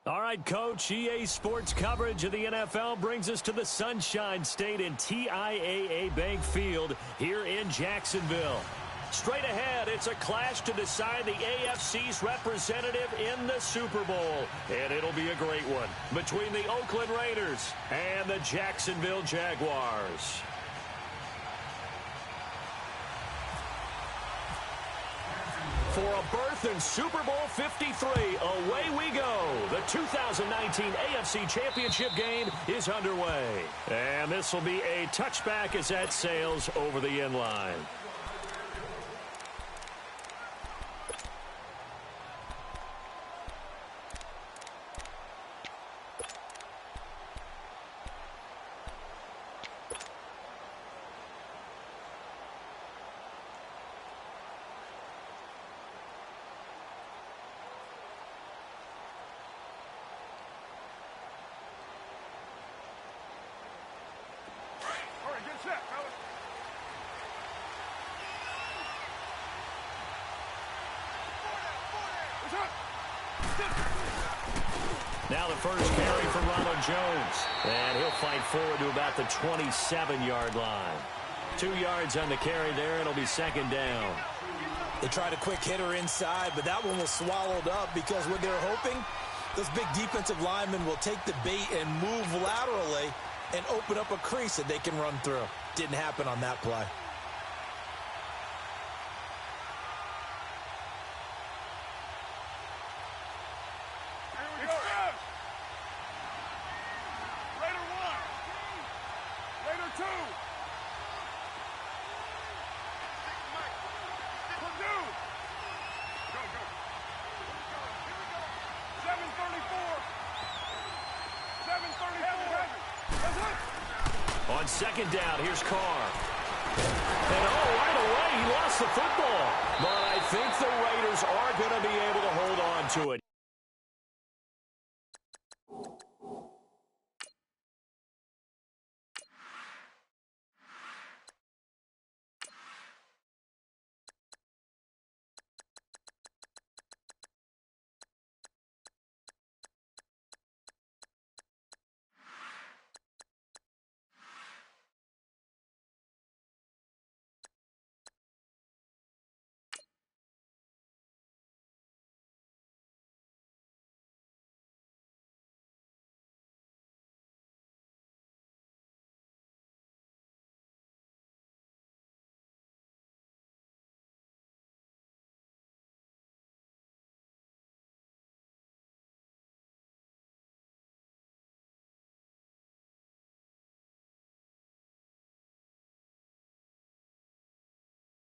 All right, Coach, EA Sports coverage of the NFL brings us to the Sunshine State and TIAA Bank Field here in Jacksonville. Straight ahead, it's a clash to decide the AFC's representative in the Super Bowl. And it'll be a great one between the Oakland Raiders and the Jacksonville Jaguars. for a berth in Super Bowl 53. Away we go. The 2019 AFC Championship game is underway. And this will be a touchback as that sails over the end line. Now the first carry for Ronald Jones. And he'll fight forward to about the 27-yard line. 2 yards on the carry there. It'll be second down. They tried a quick hitter inside, but that one was swallowed up because what they're hoping, those big defensive linemen will take the bait and move laterally and open up a crease that they can run through. Didn't happen on that play. On second down, here's Carr. And right away, he lost the football. But I think the Raiders are going to be able to hold on to it.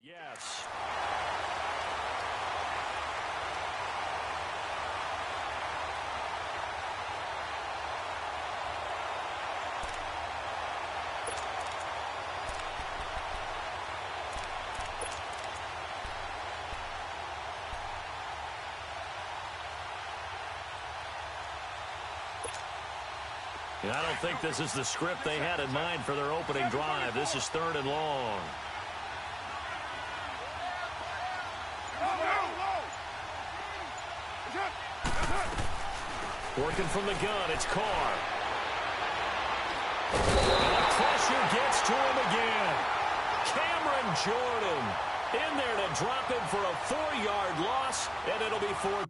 Yes. And I don't think this is the script they had in mind for their opening drive. This is 3rd and long. Working from the gun, it's Carr. And the pressure gets to him again. Cameron Jordan in there to drop him for a 4-yard loss, and it'll be 4th.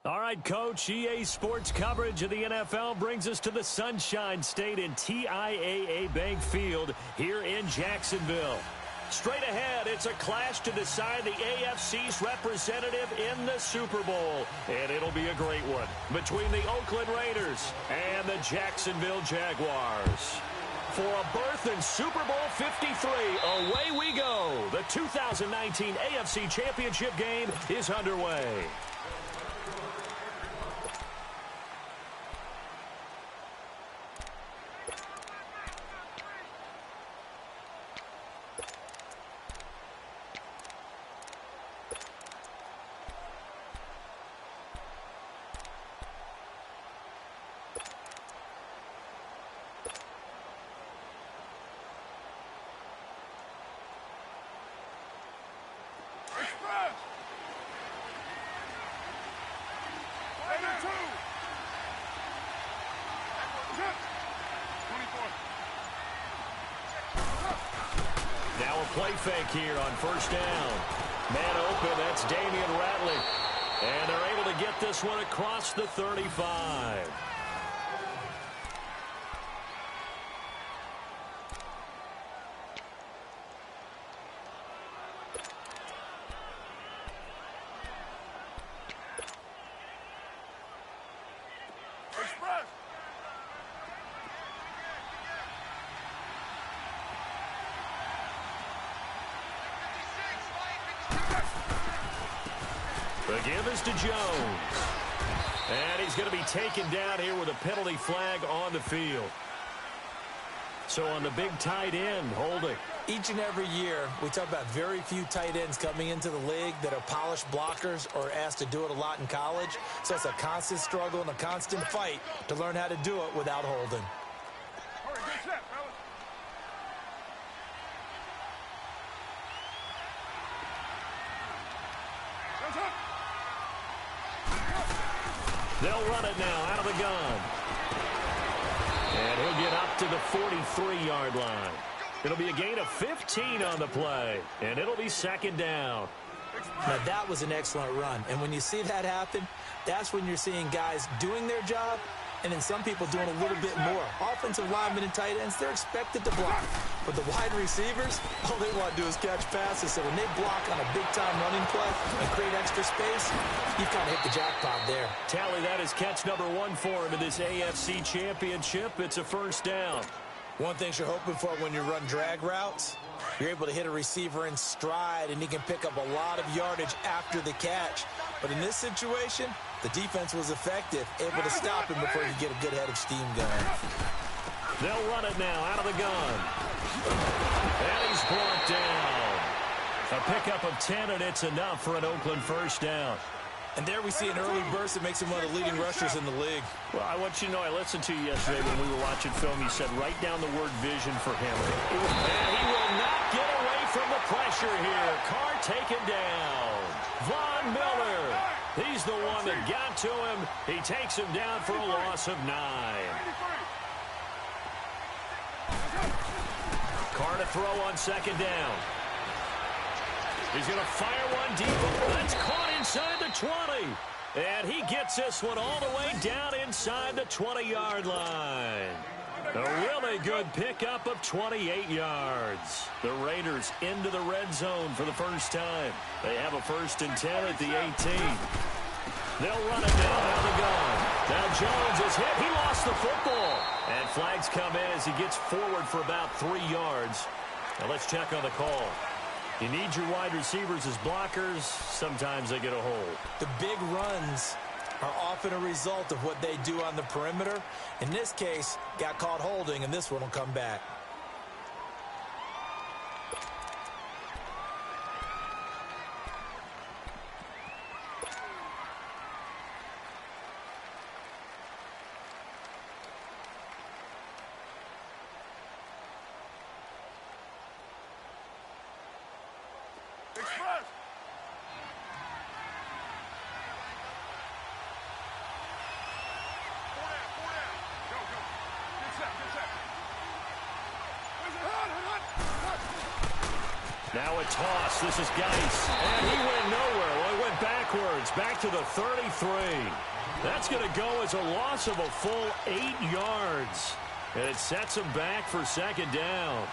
All right, Coach, EA Sports coverage of the NFL brings us to the Sunshine State in TIAA Bank Field here in Jacksonville. Straight ahead, it's a clash to decide the AFC's representative in the Super Bowl. And it'll be a great one between the Oakland Raiders and the Jacksonville Jaguars. For a berth in Super Bowl 53, away we go. The 2019 AFC Championship game is underway. Now a play fake here on first down. Man open, that's Damian Ratley. And they're able to get this one across the 35. The give is to Jones. And he's going to be taken down here with a penalty flag on the field. So on the big tight end, holding. Each and every year, we talk about very few tight ends coming into the league that are polished blockers or asked to do it a lot in college. So it's a constant struggle and a constant fight to learn how to do it without holding. They'll run it now out of the gun. And he'll get up to the 43-yard line. It'll be a gain of 15 on the play, and it'll be second down. Now, that was an excellent run. And when you see that happen, that's when you're seeing guys doing their job and then some people doing a little bit more. Offensive linemen and tight ends, they're expected to block. But the wide receivers, all they want to do is catch passes. So when they block on a big-time running play and create extra space, you've kind of hit the jackpot there. Tally, that is catch number 1 for him in this AFC Championship. It's a first down. One thing you're hoping for when you run drag routes, you're able to hit a receiver in stride, and he can pick up a lot of yardage after the catch. But in this situation, the defense was effective, able to stop him before he could get a good head of steam going. They'll run it now out of the gun. And he's brought down. A pickup of 10, and it's enough for an Oakland first down. And there we see an early burst that makes him one of the leading rushers in the league. Well, I want you to know, I listened to you yesterday when we were watching film. You said write down the word vision for him. And he will not get away from the pressure here. Carr taken down. Von Miller. He's the one that got to him. He takes him down for a loss of 9. Carr to throw on second down. He's going to fire one deep. That's caught inside the 20. And he gets this one all the way down inside the 20-yard line. A really good pickup of 28 yards. The Raiders into the red zone for the first time. They have a 1st and 10 at the 18. They'll run it down out of the gun. Now Jones is hit. He lost the football. And flags come in as he gets forward for about 3 yards. Now let's check on the call. You need your wide receivers as blockers. Sometimes they get a hold. The big runs are often a result of what they do on the perimeter. In this case, got caught holding, and this one will come back. Now a toss. This is Geis. And he went nowhere. Well, he went backwards, back to the 33. That's going to go as a loss of a full 8 yards. And it sets them back for second down.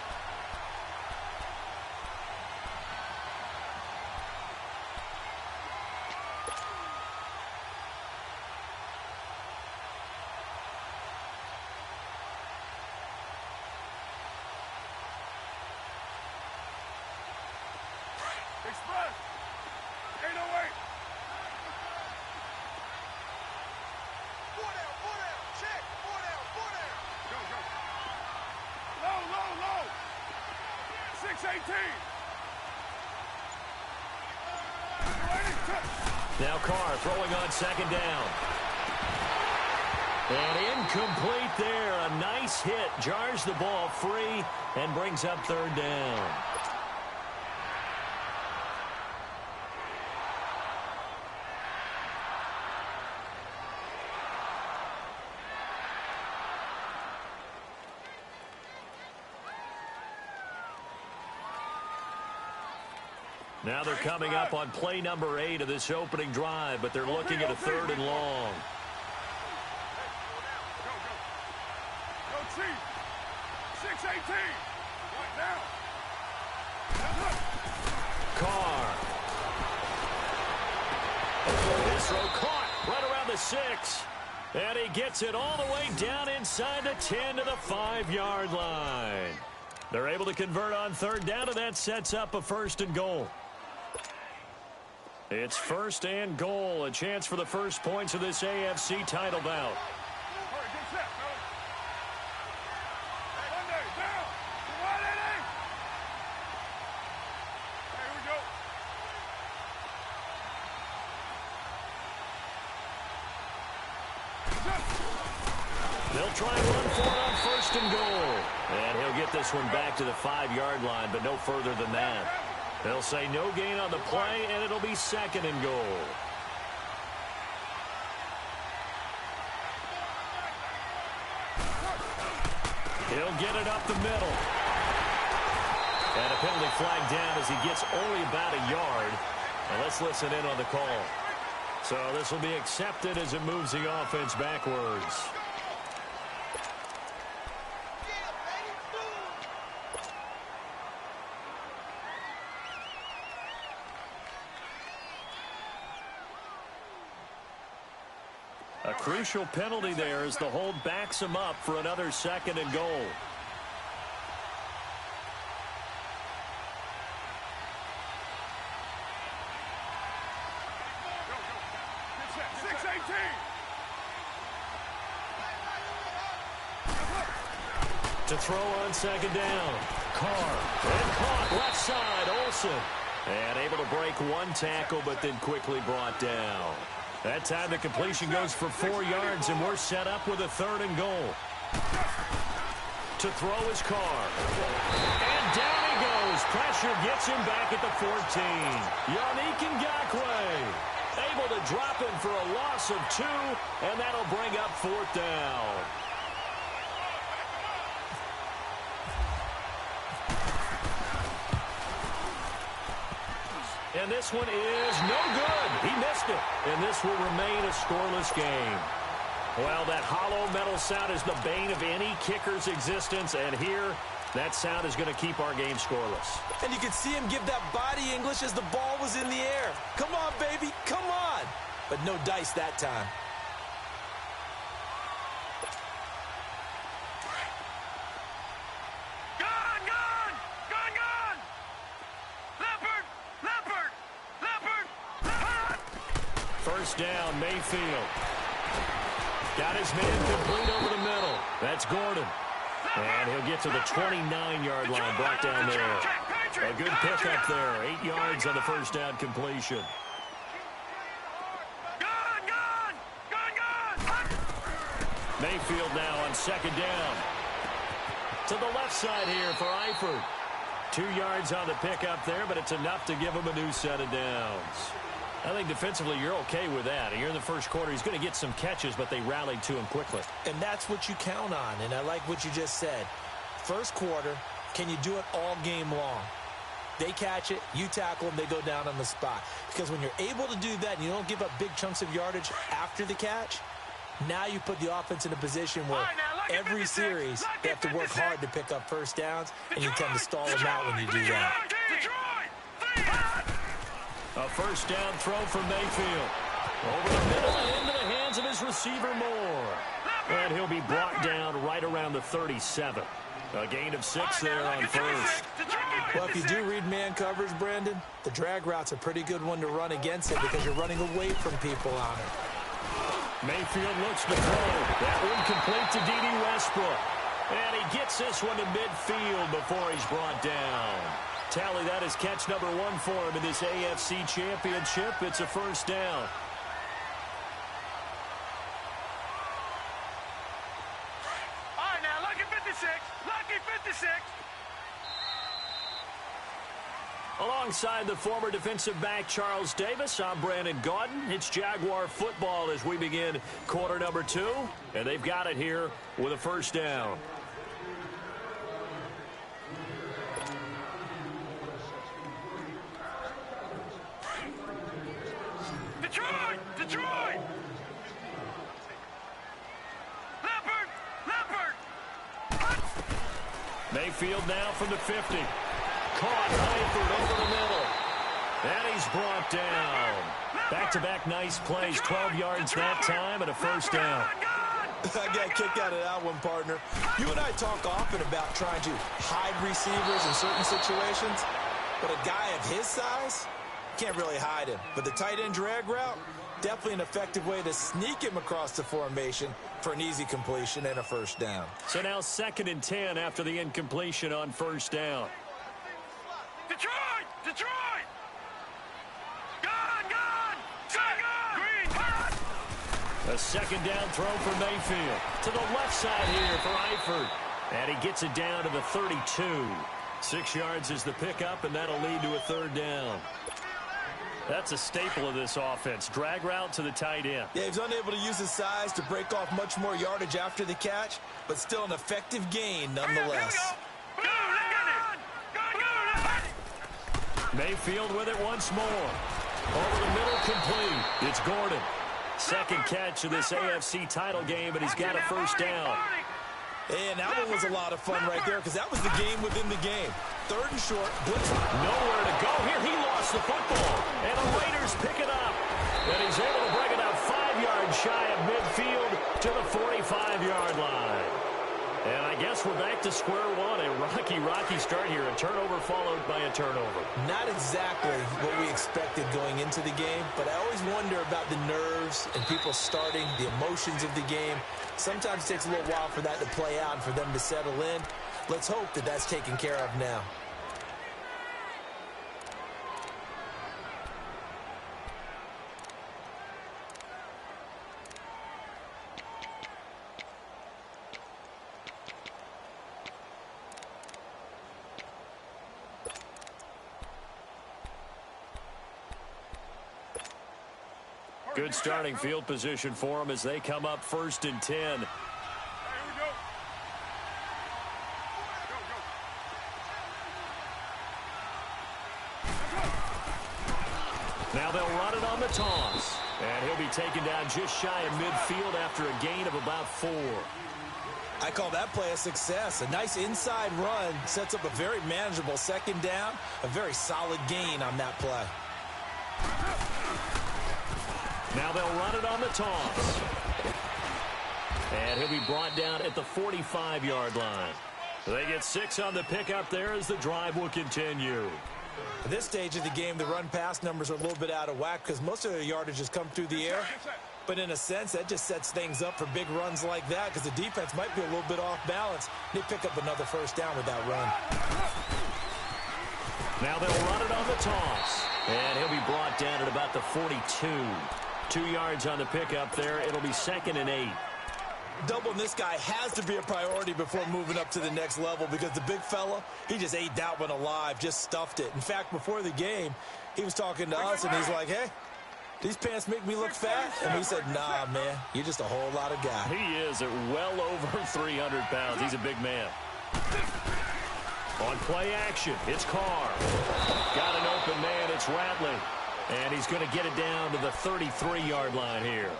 Express. 808. Four down. Check. Four down. Go. Low. 618. Now Carr throwing on second down. And incomplete there. A nice hit. Jars the ball free and brings up third down. Now they're coming up on play number 8 of this opening drive, but they're looking at a third and long. Go, Chief. 618. Right now. Carr. His throw caught right around the 6. And he gets it all the way down inside the 10 to the 5-yard line. They're able to convert on third down, and that sets up a first and goal. It's first and goal, a chance for the first points of this AFC title bout. Hurry, get set, fellas. Monday, down. 188. Here we go. They'll try and run for it on first and goal. And he'll get this one back to the 5-yard line, but no further than that. They'll say no gain on the play, and it'll be second and goal. He'll get it up the middle. And a penalty flag down as he gets only about a yard. And let's listen in on the call. So this will be accepted as it moves the offense backwards. A crucial penalty there as the hold backs him up for another second and goal. Get set. 618. To throw on second down. Carr. And caught left side. Olsen. And able to break one tackle, but then quickly brought down. That time the completion goes for 4 yards, and we're set up with a third and goal. To throw is Carr. And down he goes. Pressure gets him back at the 14. Yannick Ngakoue able to drop him for a loss of 2, and that'll bring up fourth down. And this one is no good. He missed it. And this will remain a scoreless game. Well, that hollow metal sound is the bane of any kicker's existence. And here, that sound is going to keep our game scoreless. And you can see him give that body English as the ball was in the air. Come on, baby. Come on. But no dice that time. First down, Mayfield. Got his man complete over the middle. That's Gordon. And he'll get to the 29-yard line, brought down there. A good pickup there. 8 yards on the first down completion. Mayfield now on second down. To the left side here for Eifert. 2 yards on the pickup there, but it's enough to give him a new set of downs. I think defensively you're okay with that. Here in the first quarter, he's going to get some catches, but they rallied to him quickly. And that's what you count on, and I like what you just said. First quarter, can you do it all game long? They catch it, you tackle them, they go down on the spot. Because when you're able to do that and you don't give up big chunks of yardage after the catch, now you put the offense in a position where every series they have to work hard to pick up first downs, and you tend to stall them out when you do that. A first down throw for Mayfield. Over the middle and into the hands of his receiver Moore. And he'll be brought down right around the 37. A gain of 6 there on first. Well, if you do read man coverage, Brandon, the drag route's a pretty good one to run against it because you're running away from people on it. Mayfield looks to throw. That one complete to D.D. Westbrook. And he gets this one to midfield before he's brought down. Tally, that is catch number 1 for him in this AFC Championship. It's a first down. All right, now, lucky 56. Lucky 56. Alongside the former defensive back Charles Davis, I'm Brandon Gaudin. It's Jaguar football as we begin quarter number 2. And they've got it here with a first down. Detroit! Detroit! Leopard! Mayfield now from the 50. Caught Eifert over the middle. And he's brought down. Back-to-back nice plays. 12 yards that time and a first down. I got a kick out of that one, partner. You and I talk often about trying to hide receivers in certain situations, but a guy of his size can't really hide him. But the tight end drag route, definitely an effective way to sneak him across the formation for an easy completion and a first down. So now 2nd and 10 after the incompletion on first down. Detroit! Detroit! Gone! Green! A second down throw for Mayfield. To the left side here for Eifert. And he gets it down to the 32. 6 yards is the pickup, and that'll lead to a third down. That's a staple of this offense. Drag route to the tight end. Yeah, he's unable to use his size to break off much more yardage after the catch, but still an effective gain nonetheless. Mayfield with it once more. Over the middle, complete. It's Gordon. Second catch of this AFC title game, and he's got a first down. And that one was a lot of fun right there because that was the game within the game. 3rd and short, blitz. Nowhere to go here. He lost the football. And the Raiders pick it up. And he's able to bring it out 5 yards shy of midfield to the 45-yard line. And I guess we're back to square one. A rocky start here. A turnover followed by a turnover. Not exactly what we expected going into the game, but I always wonder about the nerves and people starting, the emotions of the game. Sometimes it takes a little while for that to play out and for them to settle in. Let's hope that that's taken care of now. Good starting field position for them as they come up 1st and 10. Here we go. Now they'll run it on the toss. And he'll be taken down just shy of midfield after a gain of about 4. I call that play a success. A nice inside run sets up a very manageable 2nd down. A very solid gain on that play. Now they'll run it on the toss. And he'll be brought down at the 45-yard line. They get 6 on the pickup there as the drive will continue. At this stage of the game, the run-pass numbers are a little bit out of whack because most of their yardage has come through the air. But in a sense, that just sets things up for big runs like that because the defense might be a little bit off balance. They pick up another first down with that run. Now they'll run it on the toss. And he'll be brought down at about the 42. 2 yards on the pickup there. It'll be 2nd and 8. Doubling this guy has to be a priority before moving up to the next level because the big fella, he just ate that one alive, just stuffed it. In fact, before the game, he was talking to us, and he's like, hey, these pants make me look fat? And we said, nah, man, you're just a whole lot of guy. He is at well over 300 pounds. He's a big man. On play action, it's Carr. Got an open man, it's Ratley. And he's going to get it down to the 33-yard line here.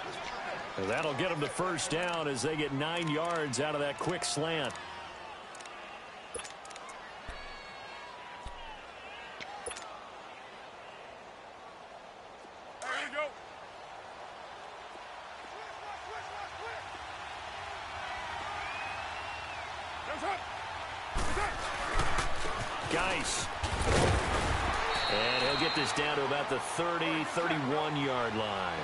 And that'll get them to first down as they get 9 yards out of that quick slant. Geis. And he'll get this down to about the 30, 31-yard line.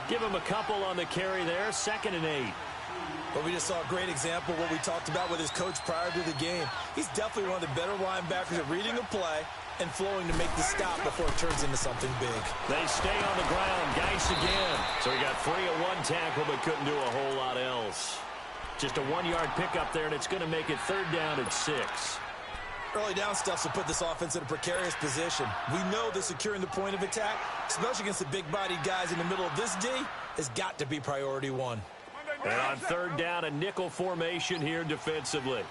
Give him a couple on the carry there, 2nd and 8. Well, we just saw a great example of what we talked about with his coach prior to the game. He's definitely one of the better linebackers at reading a play and flowing to make the stop before it turns into something big. They stay on the ground. Geis again. So he got free of 1 tackle but couldn't do a whole lot else. Just a 1-yard pickup there, and it's going to make it 3rd down and 6. Early down stuff will put this offense in a precarious position. We know that securing the point of attack, especially against the big-bodied guys in the middle of this D, has got to be priority 1. And on 3rd down, a nickel formation here defensively.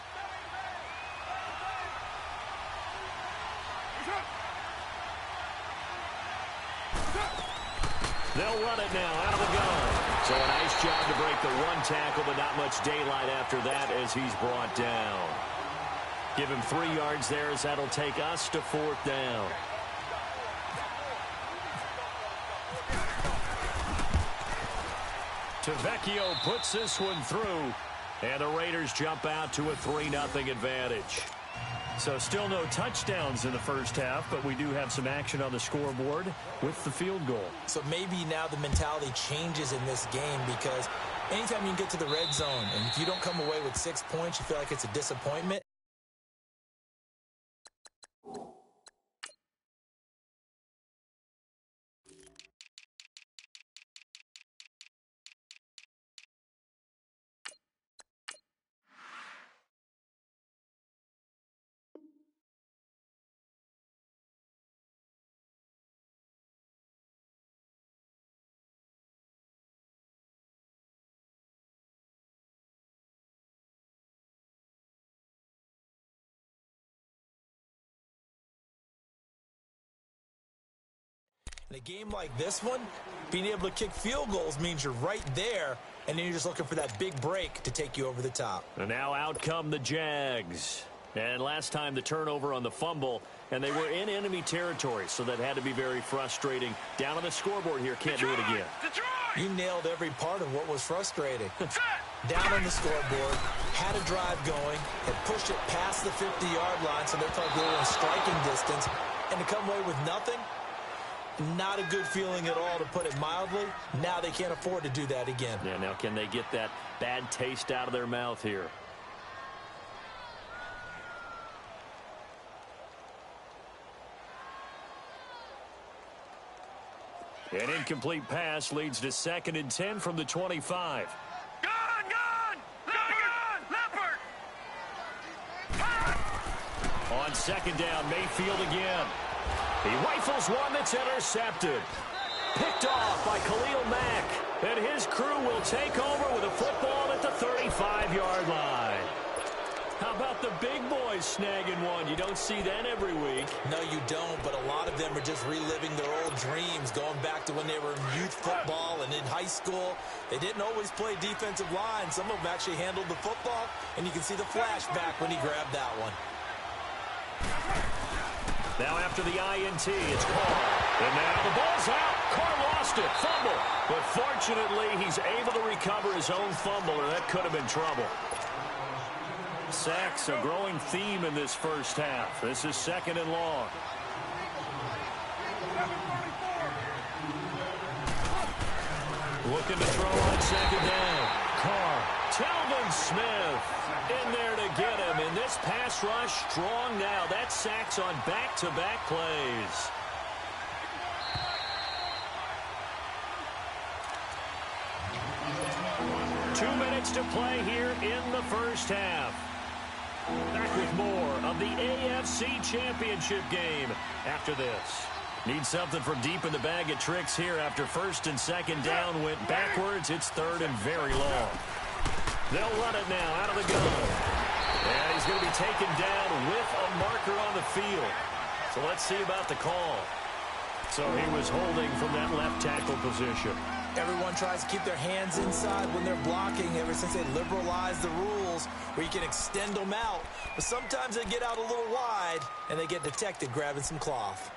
They'll run it now out of the gun. So a nice job to break the 1 tackle, but not much daylight after that as he's brought down. Give him 3 yards there as that'll take us to 4th down. Tavecchio puts this one through, and the Raiders jump out to a 3-0 advantage. So still no touchdowns in the first half, but we do have some action on the scoreboard with the field goal. So maybe now the mentality changes in this game because anytime you can get to the red zone, and if you don't come away with 6 points, you feel like it's a disappointment. In a game like this one, being able to kick field goals means you're right there, and then you're just looking for that big break to take you over the top. And now out come the Jags. And last time the turnover on the fumble, and they were in enemy territory, so that had to be very frustrating. Down on the scoreboard here, can't do it again. You nailed every part of what was frustrating. Down on the scoreboard, had a drive going, had pushed it past the 50-yard line, so they felt they were in striking distance, and to come away with nothing, not a good feeling at all, to put it mildly. Now they can't afford to do that again. Yeah, now can they get that bad taste out of their mouth here? An incomplete pass leads to 2nd and 10 from the 25. Gone! Leopard! On 2nd down, Mayfield again. He rifles one that's intercepted. Picked off by Khalil Mack. And his crew will take over with a football at the 35-yard line. How about the big boys snagging one? You don't see that every week. No, you don't, but a lot of them are just reliving their old dreams, going back to when they were in youth football and in high school. They didn't always play defensive line. Some of them actually handled the football, and you can see the flashback when he grabbed that one. Now after the INT, it's Carr. And now the ball's out. Carr lost it. Fumble. But fortunately, he's able to recover his own fumble, or that could have been trouble. Sacks, a growing theme in this first half. This is 2nd and long. Looking to throw on 2nd down. Carr. Telvin Smith in there to get him. And this pass rush strong now. That's sacks on back-to-back plays. Two minutes to play here in the first half. Back with more of the AFC Championship game after this. Need something from deep in the bag of tricks here after 1st and 2nd down went backwards. It's 3rd and very long. They'll run it now out of the gun. And he's going to be taken down with a marker on the field. So let's see about the call. So he was holding from that left tackle position. Everyone tries to keep their hands inside when they're blocking ever since they liberalized the rules where you can extend them out. But sometimes they get out a little wide and they get detected grabbing some cloth.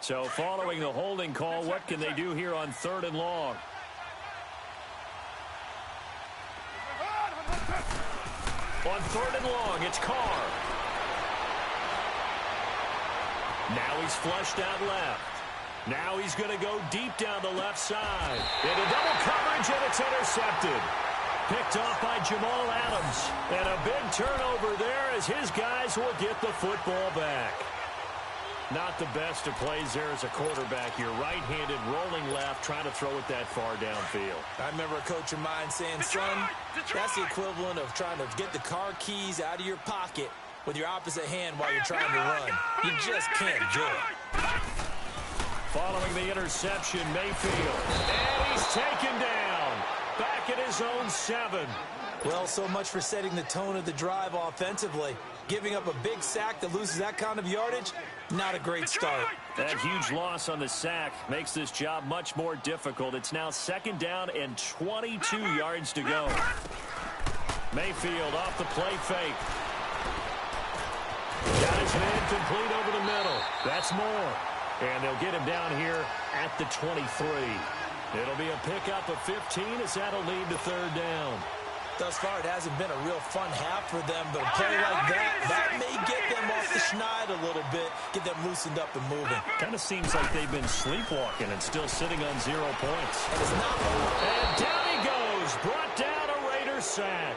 So following the holding call, what can they do here on 3rd and long? On 3rd and long, it's Carr. Now he's flushed out left. Now he's going to go deep down the left side. Into double coverage, and it's intercepted. Picked off by Jamal Adams. And a big turnover there as his guys will get the football back. Not the best of plays there as a quarterback. You're right-handed, rolling left, trying to throw it that far downfield. I remember a coach of mine saying, son, that's the equivalent of trying to get the car keys out of your pocket with your opposite hand while you're trying to run. You just can't do it. Following the interception, Mayfield. And he's taken down. Back at his own 7. Well, so much for setting the tone of the drive offensively. Giving up a big sack that loses that kind of yardage, not a great start. That huge loss on the sack makes this job much more difficult. It's now 2nd down and 22 yards to go. Mayfield off the play fake. Got his man complete over the middle. That's more. And they'll get him down here at the 23. It'll be a pickup of 15 as that'll lead to 3rd down. Thus far, it hasn't been a real fun half for them, but a play like that may get them off the schneid a little bit, get them loosened up and moving. Kind of seems like they've been sleepwalking and still sitting on 0 points. And it's not over. And down he goes, brought down a Raider sack.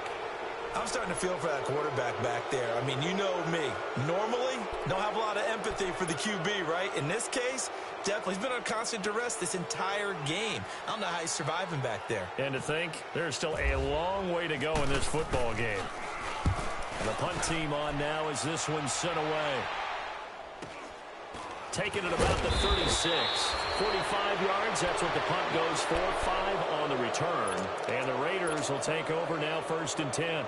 I'm starting to feel for that quarterback back there. I mean, you know me. Normally, don't have a lot of empathy for the QB, right? In this case, definitely. He's been on constant duress this entire game. I don't know how he's surviving back there. And to think, there's still a long way to go in this football game. And the punt team on now as this one's sent away. Taking it about the 36. 45 yards, that's what the punt goes for. 5 on the return. And the Raiders will take over now 1st and 10.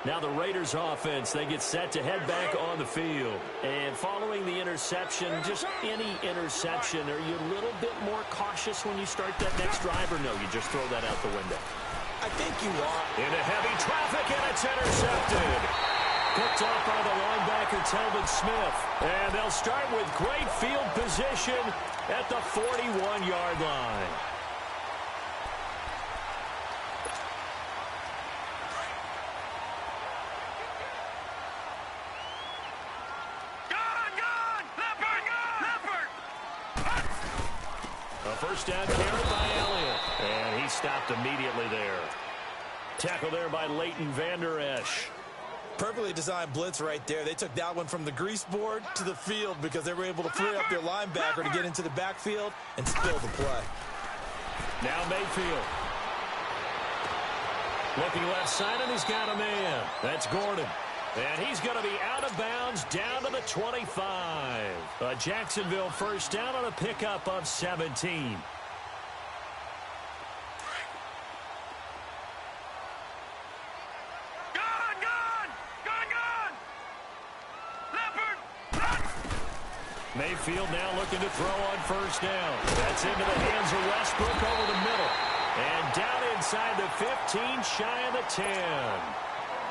Now the Raiders offense, they get set to head back on the field. And following the interception, just any interception, are you a little bit more cautious when you start that next drive, or no, you just throw that out the window? I think you are. Into heavy traffic, and it's intercepted. Picked off by the linebacker, Telvin Smith. And they'll start with great field position at the 41-yard line. A first down carry by Elliott. And he stopped immediately there. Tackle there by Leighton Vander Esch. Perfectly designed blitz right there. They took that one from the grease board to the field because they were able to free up their linebacker to get into the backfield and spill the play. Now Mayfield. Looking left side, and he's got a man. That's Gordon. And he's going to be out of bounds down to the 25. A Jacksonville first down on a pickup of 17. Mayfield now looking to throw on first down. That's into the hands of Westbrook over the middle. And down inside the 15, shy of the 10.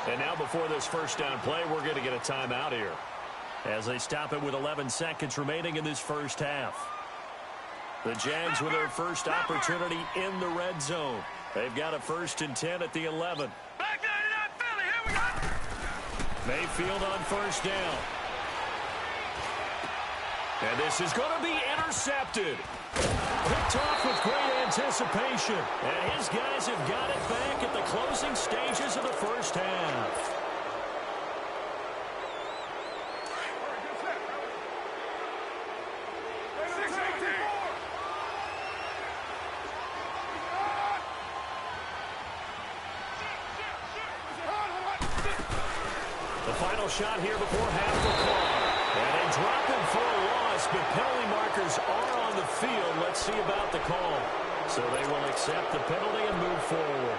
And now before this first down play, we're going to get a timeout here as they stop it with 11 seconds remaining in this first half. The Jags with their first opportunity in the red zone. They've got a 1st and 10 at the 11. Back there to that Philly. Here we go. Mayfield on first down. And this is going to be intercepted. Picked off with great anticipation. And his guys have got it back at the closing stages of the first half. The final shot here before half the call. And they drop him for a loss, but penalty markers are on the field. Let's see about the call. So they will accept the penalty and move forward.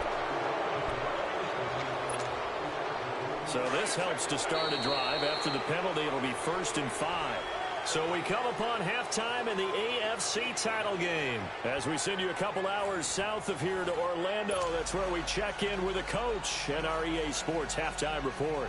So this helps to start a drive. After the penalty, it'll be 1st and 5. So we come upon halftime in the AFC title game. As we send you a couple hours south of here to Orlando, that's where we check in with a coach and our EA Sports halftime report.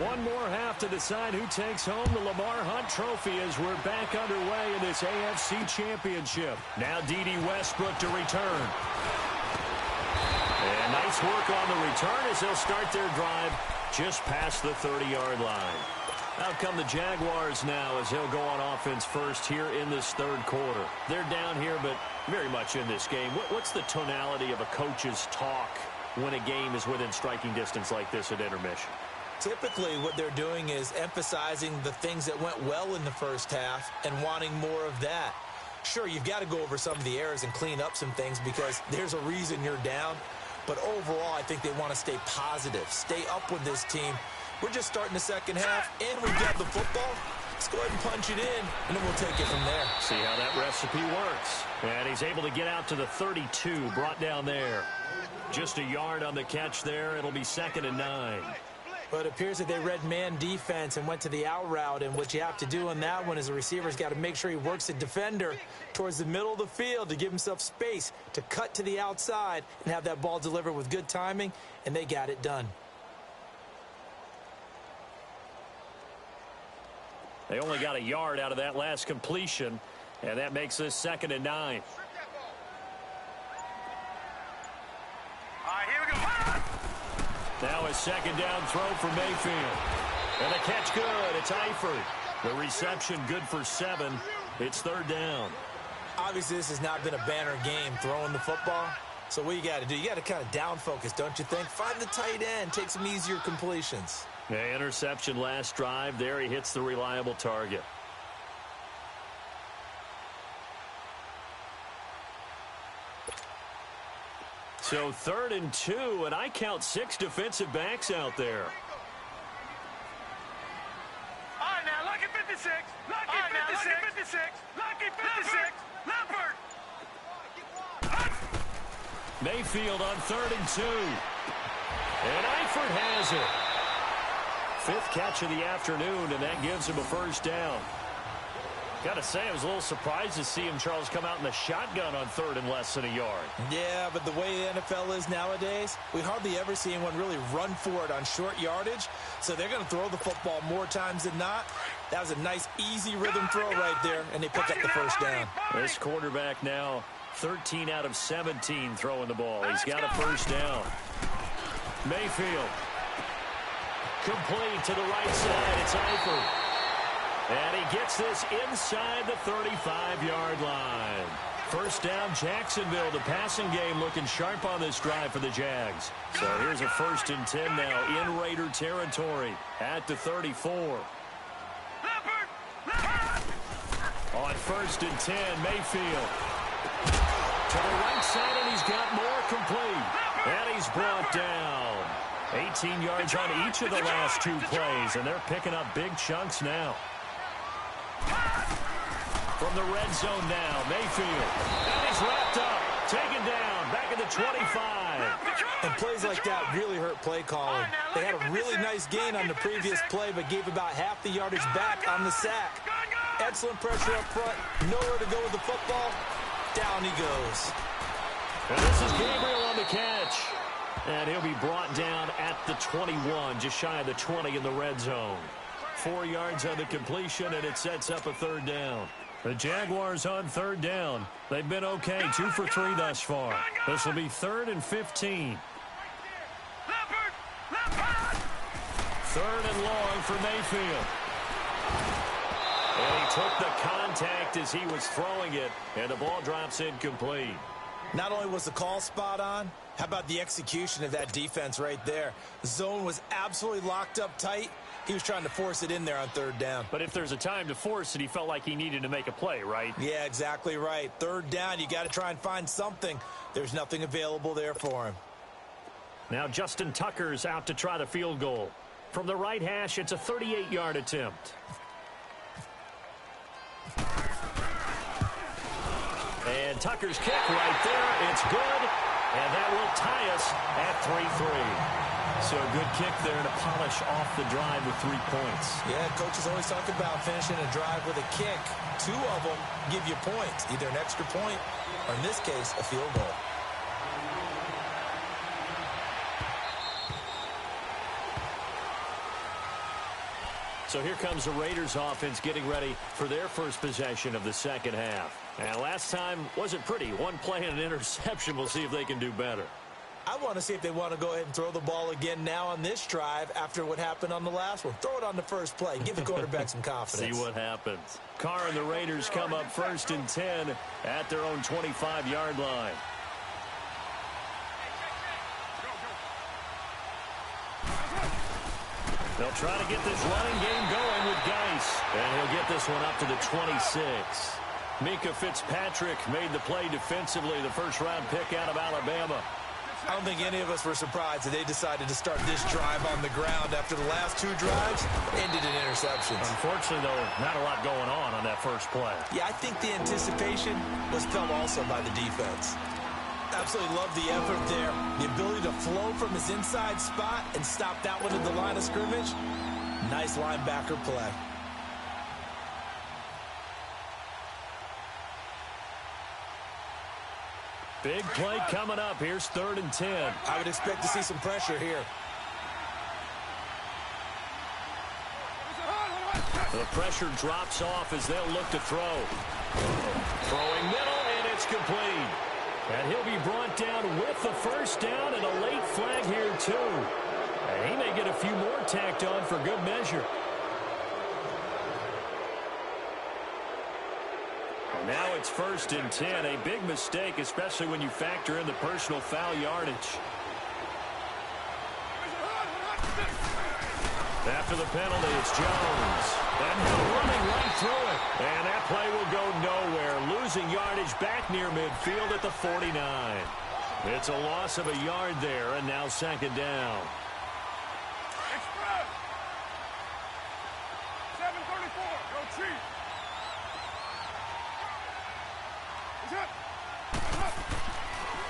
One more half to decide who takes home the Lamar Hunt Trophy as we're back underway in this AFC Championship. Now D.D. Westbrook to return. And nice work on the return as they'll start their drive just past the 30-yard line. Out come the Jaguars now as they'll go on offense first here in this third quarter. They're down here, but very much in this game. What's the tonality of a coach's talk when a game is within striking distance like this at intermission? Typically, what they're doing is emphasizing the things that went well in the first half and wanting more of that. Sure, you've got to go over some of the errors and clean up some things because there's a reason you're down. But overall, I think they want to stay positive, stay up with this team. We're just starting the second half, and we've got the football. Let's go ahead and punch it in, and then we'll take it from there. See how that recipe works. And he's able to get out to the 32, brought down there. Just a yard on the catch there. It'll be 2nd and 9. But it appears that they read man defense and went to the out route, and what you have to do on that one is the receiver's got to make sure he works the defender towards the middle of the field to give himself space to cut to the outside and have that ball delivered with good timing, and they got it done. They only got a yard out of that last completion, and that makes this 2nd and 9. Now a 2nd down throw for Mayfield. And the catch good. It's Eifert. The reception good for 7. It's 3rd down. Obviously, this has not been a banner game throwing the football. So what you got to do, you got to kind of down focus, don't you think? Find the tight end. Take some easier completions. The interception last drive. There he hits the reliable target. So 3rd and 2, and I count 6 defensive backs out there. All right, now, lucky 56. Lucky 56. Lucky 56. Leopard. Mayfield on 3rd and 2. And Eifert has it. 5th catch of the afternoon, and that gives him a 1st down. Got to say, I was a little surprised to see him, Charles, come out in the shotgun on 3rd and less than a yard. Yeah, but the way the NFL is nowadays, we hardly ever see anyone really run for it on short yardage. So they're going to throw the football more times than not. That was a nice, easy rhythm throw right there, and they pick up the 1st down. This quarterback now 13 out of 17 throwing the ball. He's got a 1st down. Mayfield. Complete to the right side. It's Eifert. And he gets this inside the 35-yard line. 1st down, Jacksonville. The passing game looking sharp on this drive for the Jags. So here's a 1st and 10 now in Raider territory at the 34. On 1st and 10, Mayfield. To the right side, and he's got more complete. And he's brought down. 18 yards on each of the last 2 plays, and they're picking up big chunks now. From the red zone now, Mayfield. And he's wrapped up, taken down, back at the 25. And plays like that really hurt play calling. They had a really nice gain on the previous play, but gave about half the yardage back on the sack. Excellent pressure up front, nowhere to go with the football. Down he goes. And this is Gabriel on the catch. And he'll be brought down at the 21, just shy of the 20 in the red zone. 4 yards on the completion, and it sets up a 3rd down. The Jaguars on 3rd down. They've been okay, 2 for 3 thus far. This will be 3rd and 15. 3rd and long for Mayfield. And he took the contact as he was throwing it, and the ball drops incomplete. Not only was the call spot on, how about the execution of that defense right there? The zone was absolutely locked up tight, He was trying to force it in there on third down. But if there's a time to force it, he felt like he needed to make a play, right? Yeah, exactly right. Third down, you got to try and find something. There's nothing available there for him. Now Justin Tucker's out to try the field goal. From the right hash, it's a 38-yard attempt. And Tucker's kick right there. It's good. And that will tie us at 3-3. So a good kick there to polish off the drive with 3 points. Yeah, coaches always talk about finishing a drive with a kick. 2 of them give you points, either an extra point or, in this case, a field goal. So here comes the Raiders offense getting ready for their first possession of the second half. And last time wasn't pretty. 1 play and an interception. We'll see if they can do better. I want to see if they want to go ahead and throw the ball again now on this drive after what happened on the last one. Throw it on the first play. Give the quarterback some confidence. See what happens. Carr and the Raiders come up 1st and 10 at their own 25-yard line. They'll try to get this running game going with Geis. And he'll get this one up to the 26. Mika Fitzpatrick made the play defensively, the first-round pick out of Alabama. I don't think any of us were surprised that they decided to start this drive on the ground after the last 2 drives ended in interceptions. Unfortunately, though, not a lot going on that first play. Yeah, I think the anticipation was felt also by the defense. Absolutely love the effort there. The ability to flow from his inside spot and stop that one at the line of scrimmage. Nice linebacker play. Big play coming up. Here's 3rd and 10. I would expect to see some pressure here. The pressure drops off as they'll look to throw. Throwing middle, and it's complete. And he'll be brought down with the first down and a late flag here, too. And he may get a few more tacked on for good measure. And now it's 1st and 10. A big mistake, especially when you factor in the personal foul yardage. After the penalty, it's Jones. And he's running right through it. And that play will go nowhere. Losing yardage back near midfield at the 49. It's a loss of a yard there, and now 2nd down. Express. 734. Go Chief.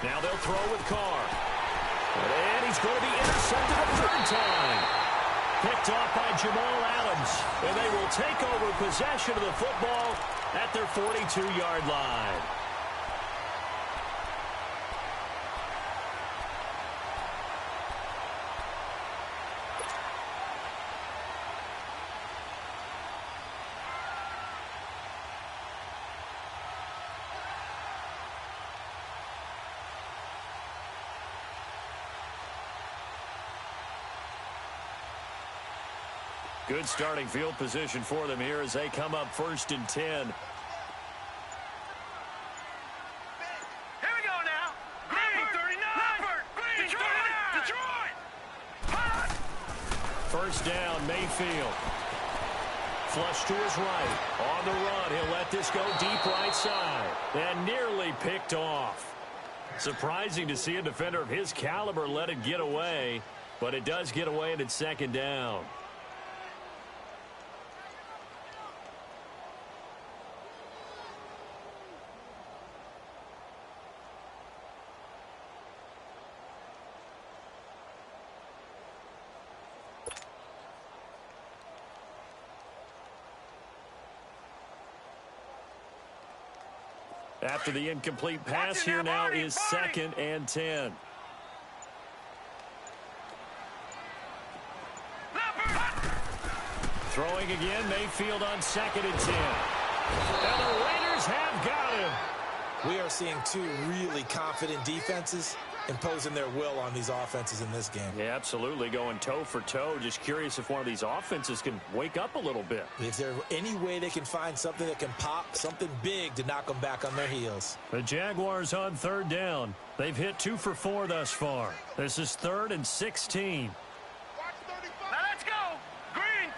Now they'll throw with Carr. And he's going to be intercepted a 3rd time. Picked off by Jamal Adams. And they will take over possession of the football at their 42-yard line. Good starting field position for them here as they come up 1st and 10. Here we go now. Green 39. Green Detroit. Detroit. 1st down, Mayfield. Flush to his right. On the run, he'll let this go deep right side. And nearly picked off. Surprising to see a defender of his caliber let it get away. But it does get away and it's 2nd down. After the incomplete pass, here now is 2nd and 10. Throwing again, Mayfield on 2nd and 10. And the Raiders have got him. We are seeing 2 really confident defenses imposing their will on these offenses in this game. Yeah, absolutely, going toe for toe. Just curious if one of these offenses can wake up a little bit. Is there any way they can find something that can pop, something big to knock them back on their heels? The Jaguars on 3rd down. They've hit 2 for 4 thus far. This is 3rd and 16. Now let's go. Green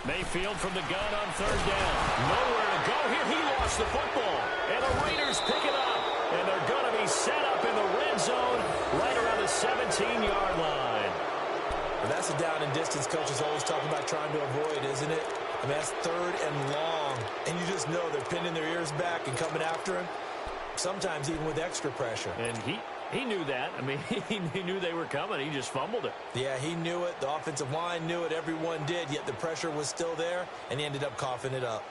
Mayfield from the gun on third down. Nowhere to go here. He lost the football. And the Raiders pick it up. And they're going to be set up in the red zone right around the 17-yard line. Well, that's a down and distance coach is always talking about trying to avoid, isn't it? I mean, that's third and long. And you just know they're pinning their ears back and coming after him, sometimes even with extra pressure. And he knew that. I mean, he knew they were coming. He just fumbled it. Yeah, he knew it. The offensive line knew it. Everyone did, yet the pressure was still there, and he ended up coughing it up.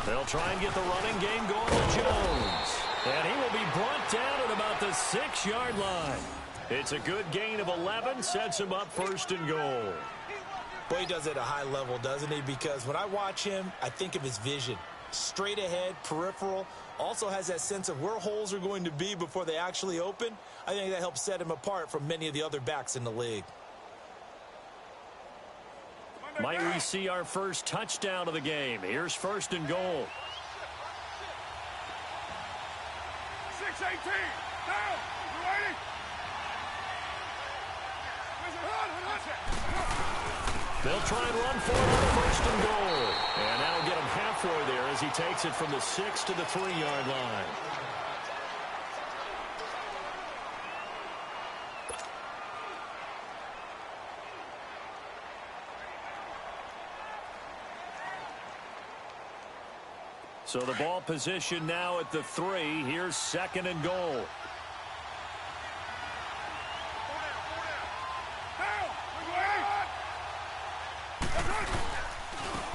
They'll try and get the running game going with Jones. And he will be brought down at about the 6-yard line. It's a good gain of 11, sets him up first and goal. Boy, he does it at a high level, doesn't he? Because when I watch him, I think of his vision. Straight ahead, peripheral, also has that sense of where holes are going to be before they actually open. I think that helps set him apart from many of the other backs in the league. Might we see our first touchdown of the game? Here's first and goal. 6-18. Down. You ready? They'll try and run for it on first and goal. And that'll get him halfway there as he takes it from the 6 to the 3-yard line. So the ball position now at the 3. Here's second and goal.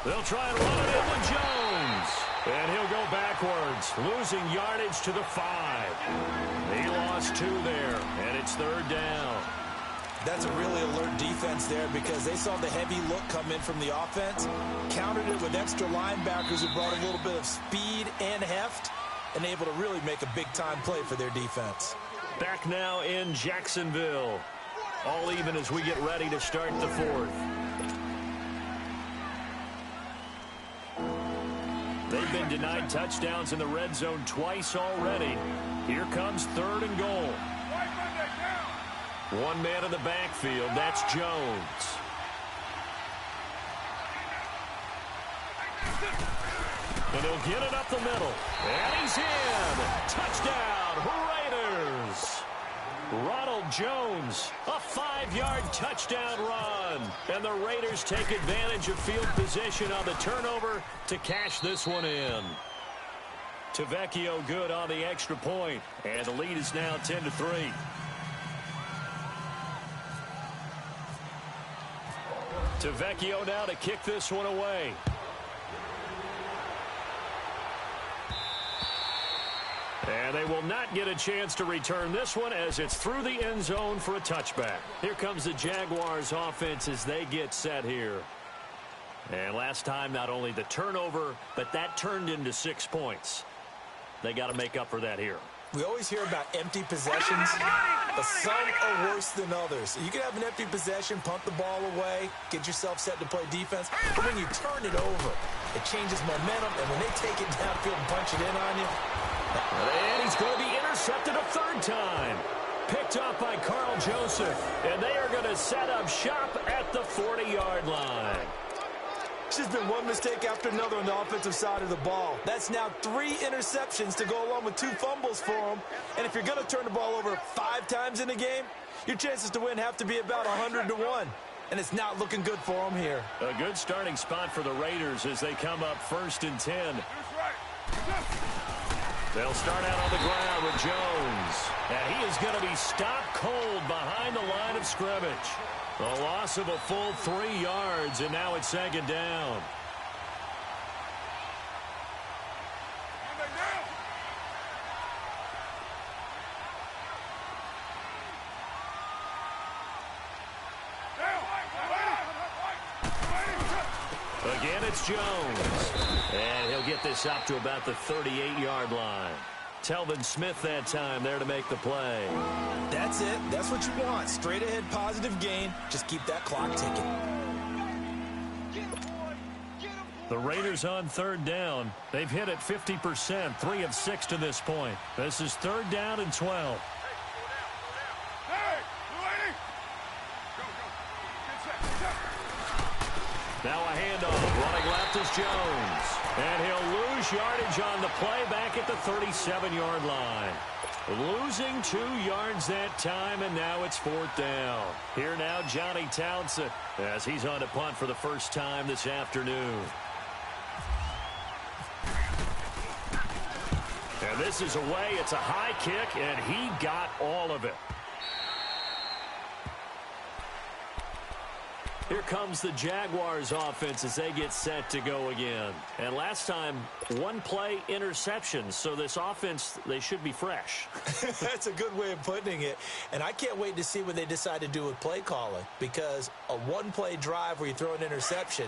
They'll try and run it in with Jones. And he'll go backwards, losing yardage to the 5. He lost 2 there, and it's third down. That's a really alert defense there because they saw the heavy look come in from the offense, countered it with extra linebackers who brought a little bit of speed and heft, and able to really make a big-time play for their defense. Back now in Jacksonville. All even as we get ready to start the 4th. They've been denied touchdowns in the red zone twice already. Here comes third and goal. One man in the backfield. That's Jones. And he'll get it up the middle. And he's in. Touchdown, Raiders. Ronald Jones, a 5-yard touchdown run. And the Raiders take advantage of field position on the turnover to cash this one in. Tavecchio good on the extra point. And the lead is now 10-3. Tavecchio now to kick this one away. And they will not get a chance to return this one as it's through the end zone for a touchback. Here comes the Jaguars offense as they get set here. And last time, not only the turnover, but that turned into 6 points. They got to make up for that here. We always hear about empty possessions, but some are worse than others. You can have an empty possession, punt the ball away, get yourself set to play defense, but when you turn it over, it changes momentum, and when they take it downfield and punch it in on you. And he's going to be intercepted a 3rd time. Picked up by Carl Joseph, and they are going to set up shop at the 40-yard line. It's just been one mistake after another on the offensive side of the ball. That's now 3 interceptions to go along with 2 fumbles for them. And if you're going to turn the ball over 5 times in a game, your chances to win have to be about 100-1. And it's not looking good for them here. A good starting spot for the Raiders as they come up 1st and 10. They'll start out on the ground with Jones. And he is going to be stopped cold behind the line of scrimmage. A loss of a full 3 yards, and now it's 2nd down. Again, it's Jones. And he'll get this up to about the 38-yard line. Telvin Smith that time there to make the play. That's it. That's what you want. Straight ahead, positive gain. Just keep that clock ticking. The Raiders on third down. They've hit it 50%, 3 of 6 to this point. This is third down and 12. Now a handoff. Running left is Jones. And he'll lose yardage on the play back at the 37-yard line. Losing 2 yards that time, and now it's fourth down. Here now, Johnny Townsend, as he's on to punt for the first time this afternoon. And this is away. It's a high kick, and he got all of it. Here comes the Jaguars offense as they get set to go again. And last time, 1 play interception. So this offense, they should be fresh. That's a good way of putting it. And I can't wait to see what they decide to do with play calling. Because a 1-play drive where you throw an interception,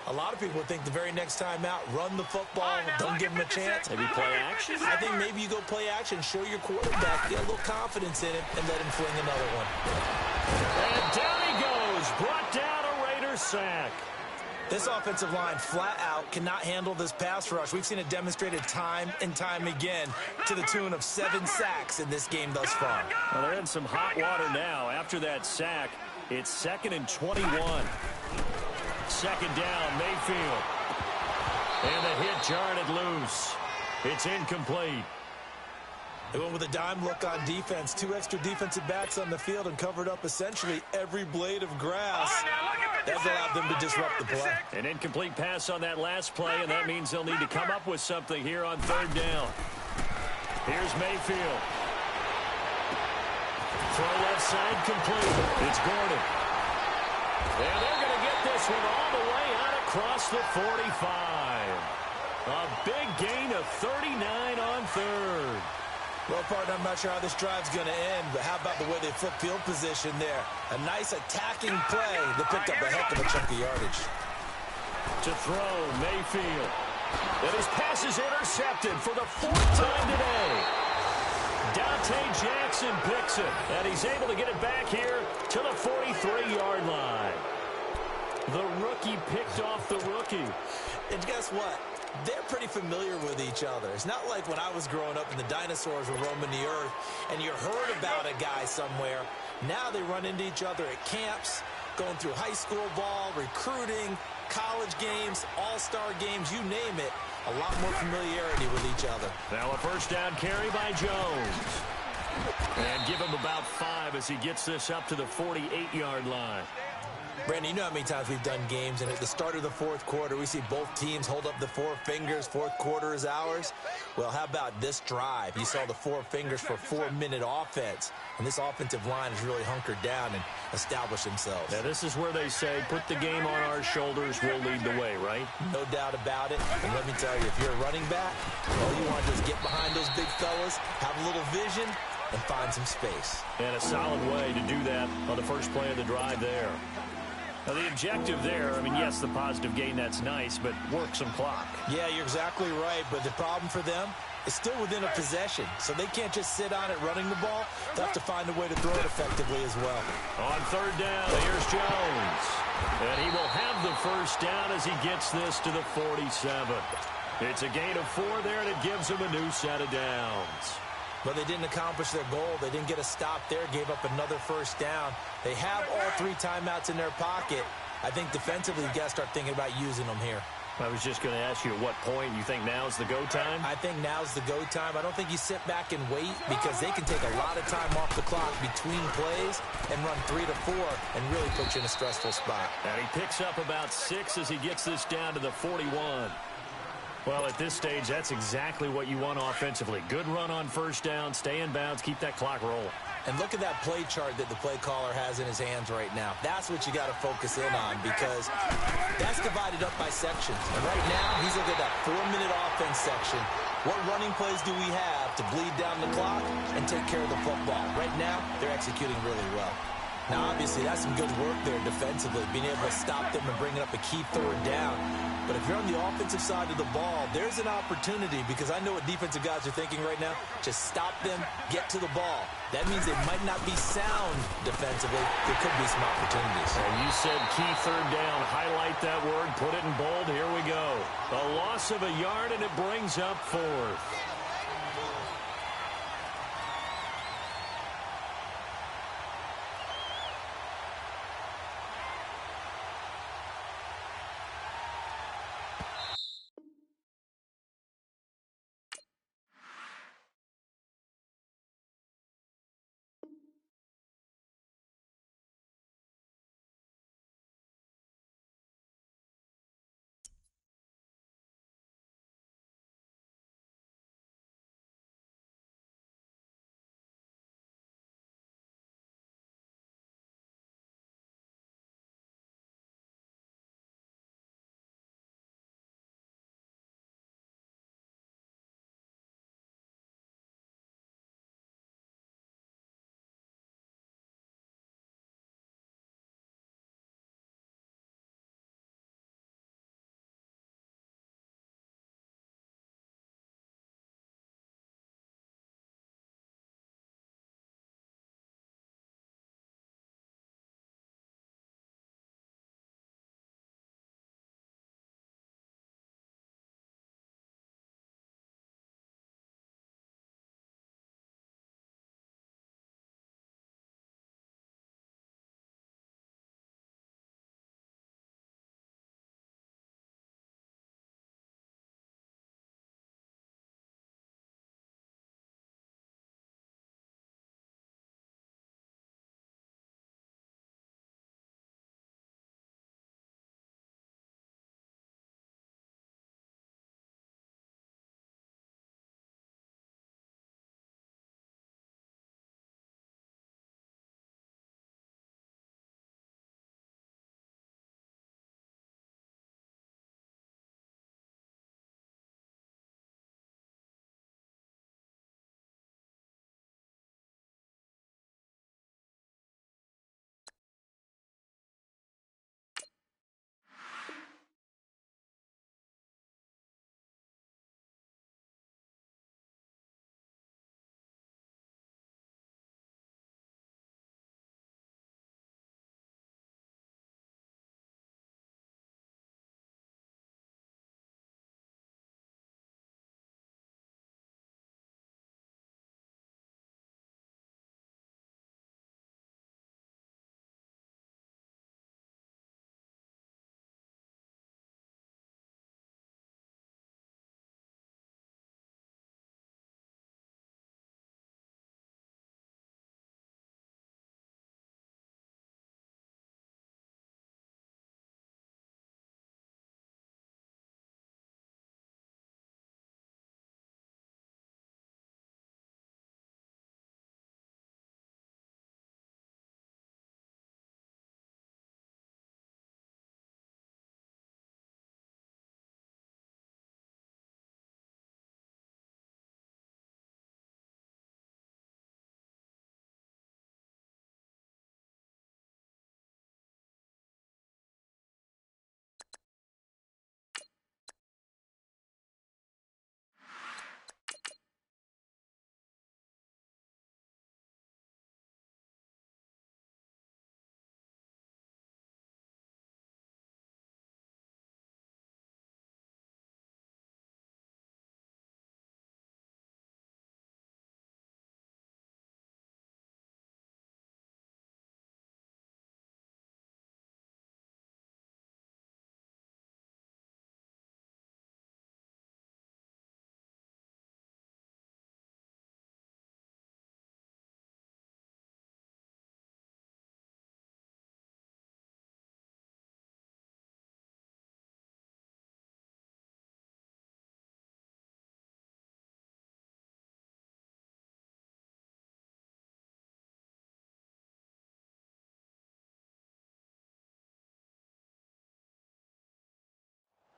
a lot of people think the very next time out, run the football, don't give them a chance. Maybe play action? I think maybe you go play action, show your quarterback, get a little confidence in him, and let him fling another one. And down he goes, brought down a Raider sack. This offensive line flat out cannot handle this pass rush. We've seen it demonstrated time and time again to the tune of 7 sacks in this game thus far. Well, they're in some hot water now. After that sack, it's 2nd and 21. Second down, Mayfield. And the hit jarred it loose. It's incomplete. They went with a dime look on defense. 2 extra defensive backs on the field and covered up essentially every blade of grass. That allowed them to disrupt the play. An incomplete pass on that last play, and that means they'll need to come up with something here on third down. Here's Mayfield. Throw left side complete. It's Gordon. And they're going to get this one all the way out across the 45. A big gain of 39 on third. Well, partner, I'm not sure how this drive's going to end, but how about the way they flip field position there? A nice attacking play that picked up a heck of a chunk of yardage. To throw, Mayfield. And his pass is intercepted for the 4th time today. Dante Jackson picks it, and he's able to get it back here to the 43-yard line. The rookie picked off the rookie. And guess what? They're pretty familiar with each other. It's not like when I was growing up and the dinosaurs were roaming the earth and you heard about a guy somewhere. Now they run into each other at camps, going through high school ball, recruiting, college games, all-star games, you name it. A lot more familiarity with each other. Now a first down carry by Jones. And give him about 5 as he gets this up to the 48-yard line. Brandon, you know how many times we've done games, and at the start of the 4th quarter, we see both teams hold up the 4 fingers, 4th quarter is ours. Well, how about this drive? You saw the 4 fingers for 4-minute offense, and this offensive line has really hunkered down and established themselves. Now, this is where they say, put the game on our shoulders, we'll lead the way, right? No doubt about it. And let me tell you, if you're a running back, all you want to do is get behind those big fellas, have a little vision, and find some space. And a solid way to do that on the first play of the drive there. Now, the objective there, I mean, yes, the positive gain, that's nice, but work some clock. Yeah, you're exactly right, but the problem for them is still within a possession, so they can't just sit on it running the ball. They'll have to find a way to throw it effectively as well. On third down, here's Jones. And he will have the first down as he gets this to the 47. It's a gain of 4 there, and it gives him a new set of downs. But they didn't accomplish their goal. They didn't get a stop there, gave up another first down. They have all 3 timeouts in their pocket. I think defensively, you got to start thinking about using them here. I was just going to ask you at what point you think now's the go time? I think now's the go time. I don't think you sit back and wait because they can take a lot of time off the clock between plays and run 3 to 4 and really put you in a stressful spot. And he picks up about 6 as he gets this down to the 41. Well, at this stage, that's exactly what you want offensively. Good run on first down, stay in bounds, keep that clock rolling. And look at that play chart that the play caller has in his hands right now. That's what you got to focus in on because that's divided up by sections. And right now, he's looking at that 4-minute offense section. What running plays do we have to bleed down the clock and take care of the football? Right now, they're executing really well. Now, obviously, that's some good work there defensively, being able to stop them and bringing up a key third down. But if you're on the offensive side of the ball, there's an opportunity, because I know what defensive guys are thinking right now. Just stop them, get to the ball. That means they might not be sound defensively. There could be some opportunities. And you said key third down. Highlight that word, put it in bold. Here we go. A loss of a yard, and it brings up fourth.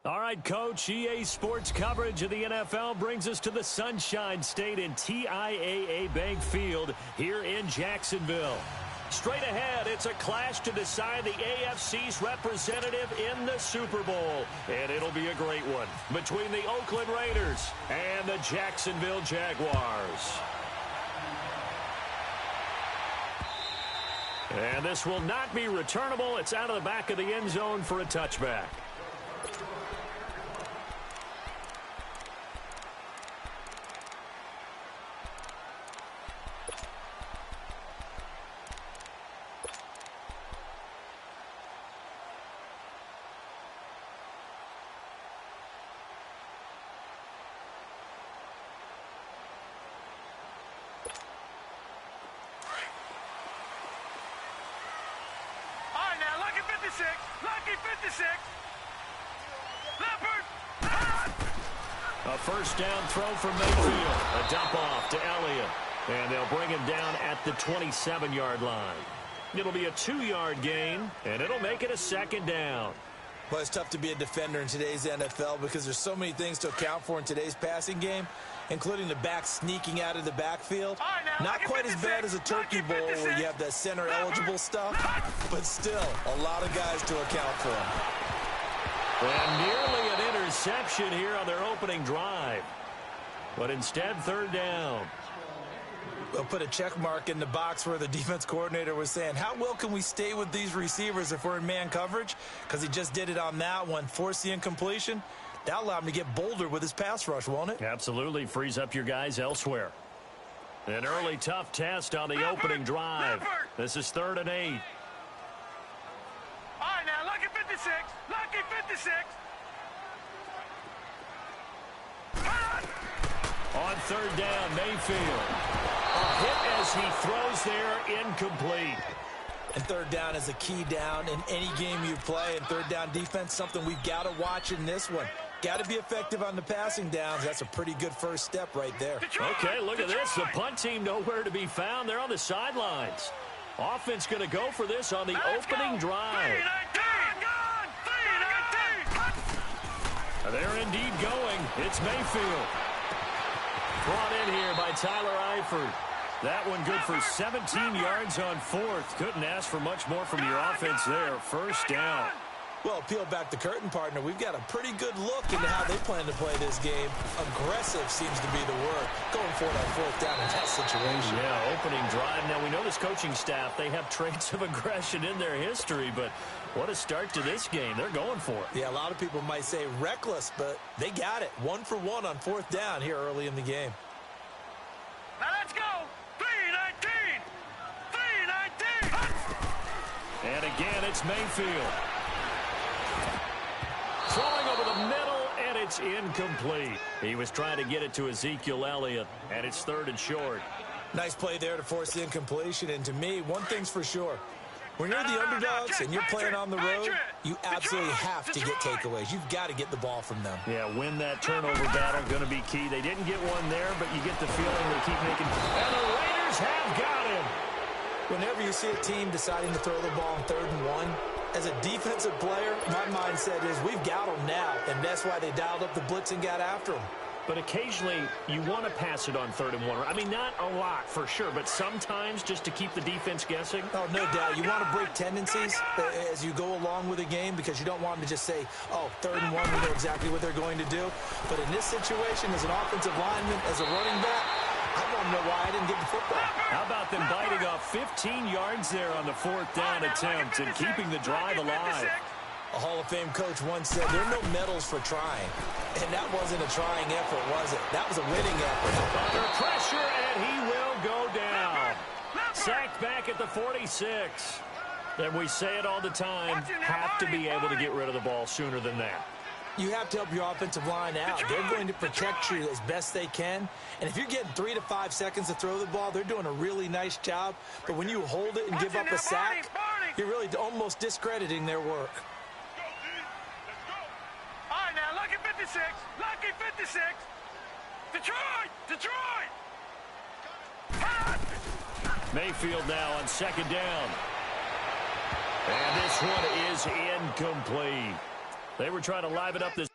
All right, Coach, EA Sports coverage of the NFL brings us to the Sunshine State in TIAA Bank Field here in Jacksonville. Straight ahead, it's a clash to decide the AFC's representative in the Super Bowl. And it'll be a great one between the Oakland Raiders and the Jacksonville Jaguars. And this will not be returnable. It's out of the back of the end zone for a touchback. Lucky 56. Leopard. A first down throw from Mayfield. A dump off to Elliott. And they'll bring him down at the 27-yard line. It'll be a 2-yard gain, and it'll make it a second down. Well, it's tough to be a defender in today's NFL because there's so many things to account for in today's passing game, including the back sneaking out of the backfield. Not quite as bad as a turkey bowl where you have that center-eligible stuff, but still a lot of guys to account for. And nearly an interception here on their opening drive. But instead, third down. We'll put a check mark in the box where the defense coordinator was saying, how well can we stay with these receivers if we're in man coverage? Because he just did it on that one, forced the incompletion. That'll allow him to get bolder with his pass rush, won't it? Absolutely. Frees up your guys elsewhere. An early tough test on the opening drive. This is 3rd and 8. All right, now, lucky 56. Lucky 56. On 3rd down, Mayfield. A hit as he throws there, incomplete. And 3rd down is a key down in any game you play. And 3rd down defense, something we've got to watch in this one. Got to be effective on the passing downs. That's a pretty good first step right there. Okay, look at this. The punt team nowhere to be found. They're on the sidelines. Offense going to go for this on the opening drive. They're indeed going. It's Mayfield. Brought in here by Tyler Eifert. That one good for 17 yards on 4th. Couldn't ask for much more from your offense there. First down. Well, peel back the curtain, partner. We've got a pretty good look into how they plan to play this game. Aggressive seems to be the word. Going for it on 4th down in that situation. Yeah, opening drive. Now, we know this coaching staff, they have traits of aggression in their history, but what a start to this game. They're going for it. Yeah, a lot of people might say reckless, but they got it. 1 for 1 on 4th down here early in the game. Now let's go. 3-19. 3-19. And again, it's Mayfield. Throwing over the middle, and it's incomplete. He was trying to get it to Ezekiel Elliott, and it's 3rd and short. Nice play there to force the incompletion, and to me, one thing's for sure. When you're the underdogs and you're playing on the road, you absolutely have to get takeaways. You've got to get the ball from them. Yeah, win that turnover battle, going to be key. They didn't get one there, but you get the feeling they keep making. And the Raiders have got him. Whenever you see a team deciding to throw the ball on 3rd and 1, as a defensive player, my mindset is we've got them now, and that's why they dialed up the blitz and got after them. But occasionally, you want to pass it on 3rd and 1. I mean, not a lot, for sure, but sometimes just to keep the defense guessing. Oh, no doubt. You want to break tendencies as you go along with a game because you don't want them to just say, oh, 3rd and 1, we know exactly what they're going to do. But in this situation, as an offensive lineman, as a running back, I want to know why I didn't get the football. How about them biting off 15 yards there on the 4th down attempt and keeping the drive alive? A Hall of Fame coach once said, there are no medals for trying. And that wasn't a trying effort, was it? That was a winning effort. Under pressure, and he will go down. Sacked back at the 46. And we say it all the time, have to be able to get rid of the ball sooner than that. You have to help your offensive line out. They're going to protect you as best they can. And if you're getting 3 to 5 seconds to throw the ball, they're doing a really nice job. But when you hold it and give up a sack, you're really almost discrediting their work. All right, now, lucky 56. Lucky 56. Detroit! Detroit! Mayfield now on 2nd down. And this one is incomplete. They were trying to liven up this.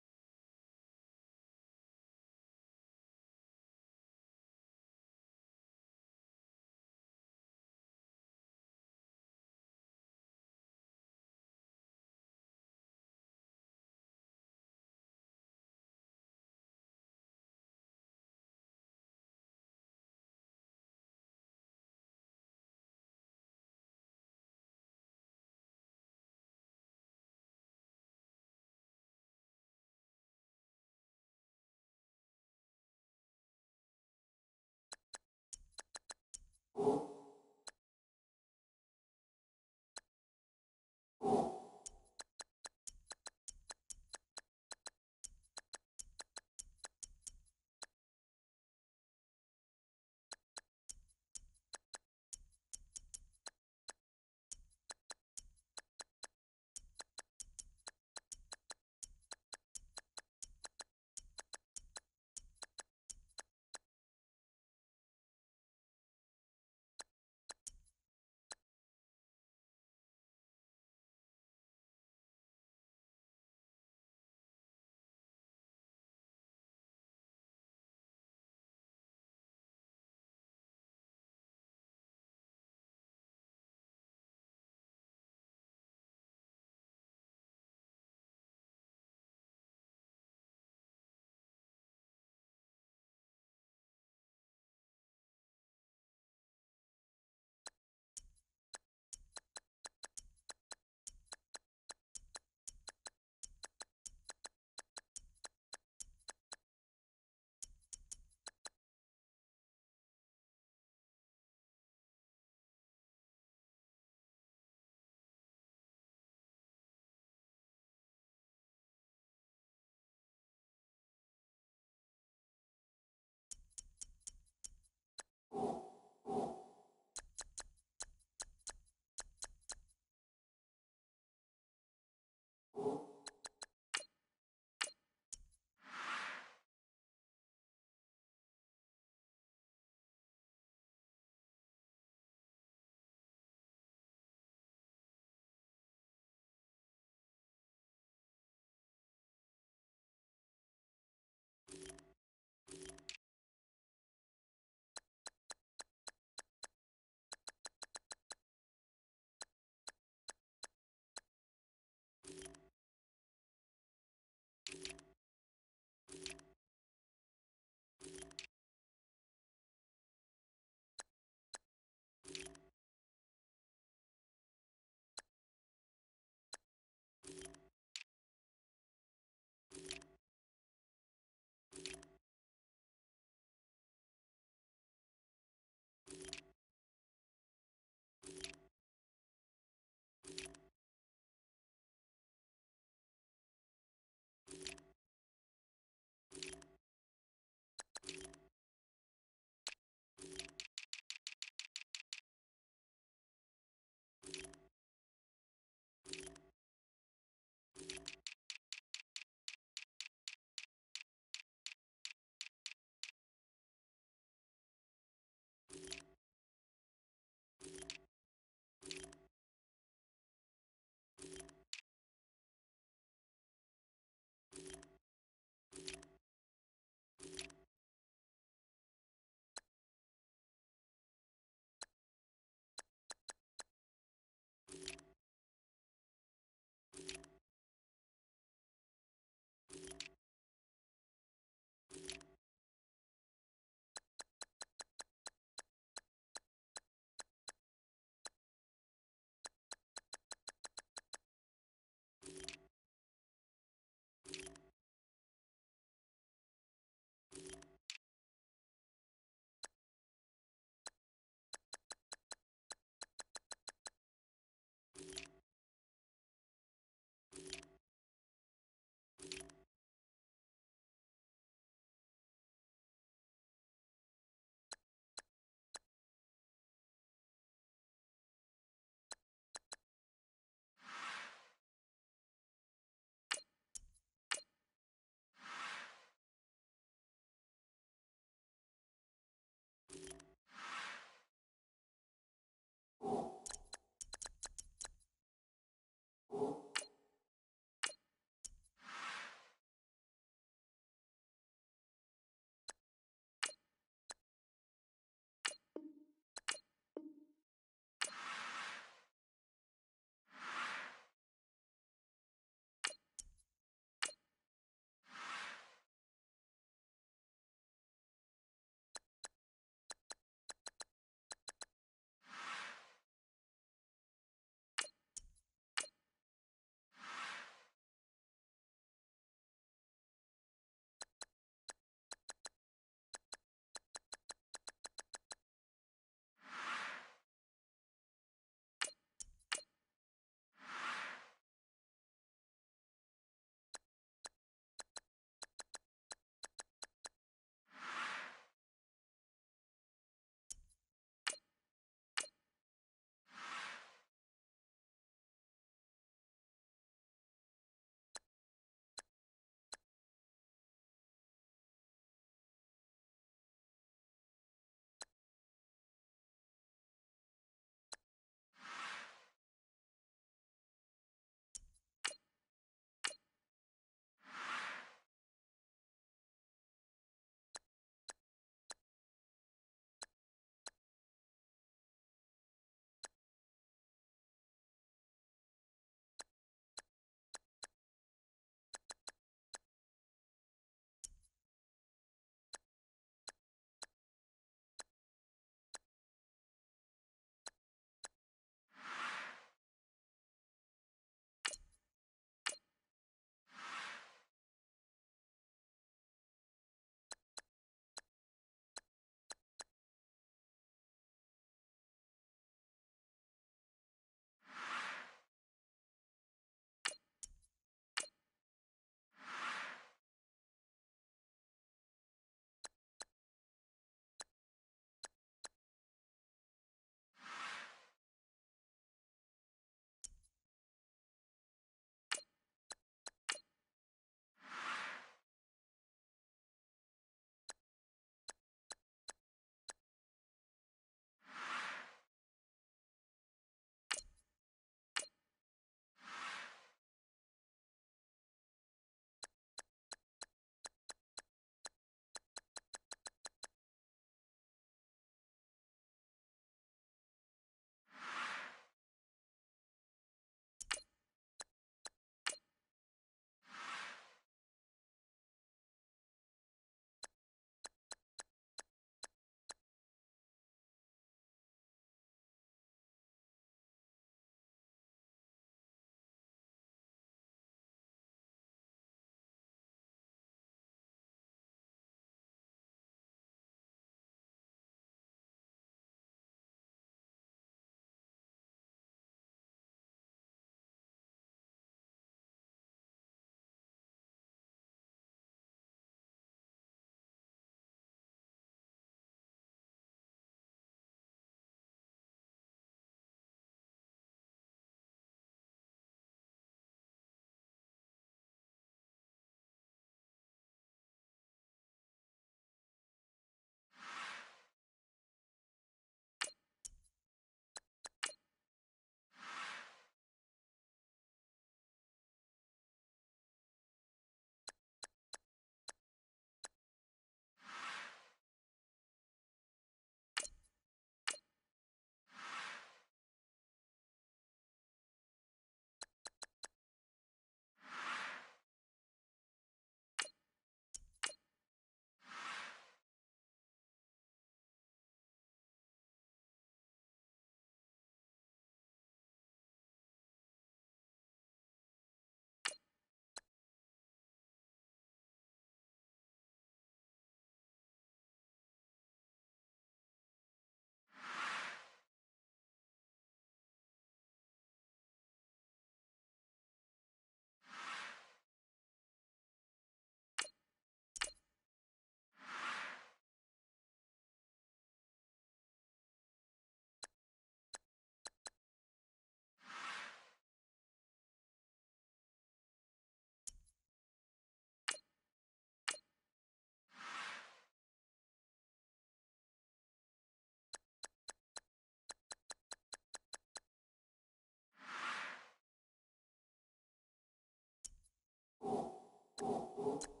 it.